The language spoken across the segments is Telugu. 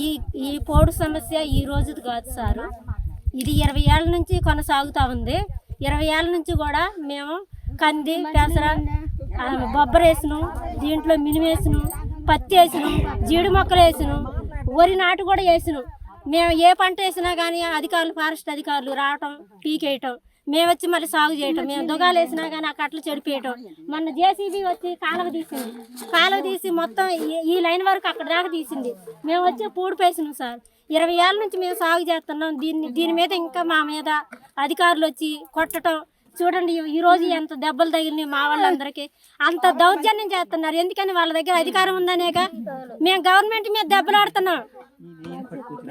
ఈ ఈ పోడు సమస్య ఈ రోజుది కాదు సారు. ఇది 20 ఏళ్ళ నుంచి కొనసాగుతూ ఉంది. 20 ఏళ్ళ నుంచి కూడా మేము కంది, పెసర, బొబ్బర వేసినాం, దీంట్లో మినుము వేసినాం, పత్తి వేసినాం, జీడి మొక్కలు వేసినాం, వరి నాటు కూడా వేసినాం. మేము ఏ పంట వేసినా కానీ అధికారులు, ఫారెస్ట్ అధికారులు రావటం, పీకేయటం, మేము వచ్చి మళ్ళీ సాగు చేయటం, మేము దుగాలు వేసినా కానీ ఆ కట్టలు చెడిపేయటం. మొన్న జేసీబీ వచ్చి కాలువ తీసింది, కాలువ తీసి మొత్తం ఈ లైన్ వరకు అక్కడ దాకా తీసింది. మేము వచ్చి పూడి పేసినాం సార్. 20 ఏళ్ళ నుంచి మేము సాగు చేస్తున్నాం. దీని మీద ఇంకా మా మీద అధికారులు వచ్చి కొట్టడం చూడండి. ఈరోజు ఎంత దెబ్బలు తగిలినాయి మా వాళ్ళందరికీ. అంత దౌర్జన్యం చేస్తున్నారు. ఎందుకని వాళ్ళ దగ్గర అధికారం ఉందనేక మేము గవర్నమెంట్ మీద దెబ్బలాడుతున్నాం.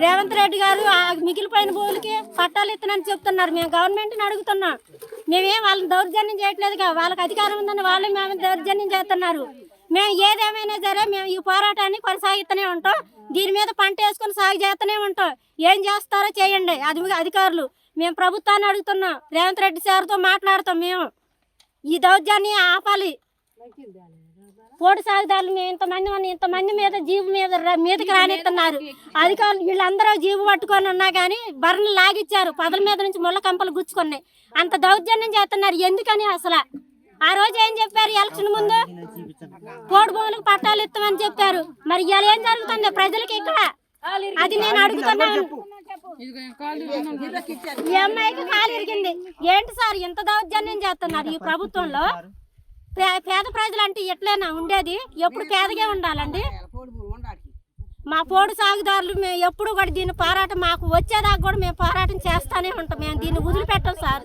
రేవంత్ రెడ్డి గారు మిగిలిపోయిన భూములకి పట్టాలు ఇస్తానని చెప్తున్నారు. మేము గవర్నమెంట్ని అడుగుతున్నాం. మేమేం వాళ్ళని దౌర్జన్యం చేయట్లేదుగా. వాళ్ళకి అధికారం ఉందని వాళ్ళు మేము దౌర్జన్యం చేస్తున్నారు. మేము ఏదేమైనా సరే మేము ఈ పోరాటాన్ని కొనసాగిస్తూనే ఉంటాం. దీని మీద పంట వేసుకొని సాగు చేస్తూనే ఉంటాం. ఏం చేస్తారో చేయండి అధికారులు. మేము ప్రభుత్వాన్ని అడుగుతున్నాం. రేవంత్ రెడ్డి సార్తో మాట్లాడతాం. మేము ఈ దౌర్జన్యం ఆపాలి. పోటీ సాగుదారులు మేము ఇంతమంది మీద జీబు మీదకి రానిస్తున్నారు అధికారులు. వీళ్ళందరూ జీబు పట్టుకొని ఉన్నా కానీ బర్రెలు లాగిచ్చారు. పదల మీద నుంచి ముళ్ళ కంపలు గుచ్చుకున్నాయి. అంత దౌర్జన్యం చేస్తున్నారు. ఎందుకని అసలు ఆ రోజు ఏం చెప్పారు? ఎలక్షన్ ముందు పోడు భూములకు పట్టాలు ఇస్తామని చెప్పారు. మరి ఇలా ఏం జరుగుతుంది ప్రజలకి ఇక్కడ? అది నేను అడుగుతున్నాను. ఈ అమ్మాయికి కాలు ఇరిగింది. ఏంటి సార్ ఇంత దౌర్జన్యం చేస్తున్నారు ఈ ప్రభుత్వంలో? పేద ప్రజలు అంటే ఎట్లైనా ఉండేది? ఎప్పుడు పేదగా ఉండాలండి. మా పోడు సాగుదారులు మేము ఎప్పుడు కూడా దీన్ని పోరాటం మాకు వచ్చేదాకా కూడా మేము పోరాటం చేస్తూనే ఉంటాం. మేము దీన్ని వదిలిపెట్టాం సార్.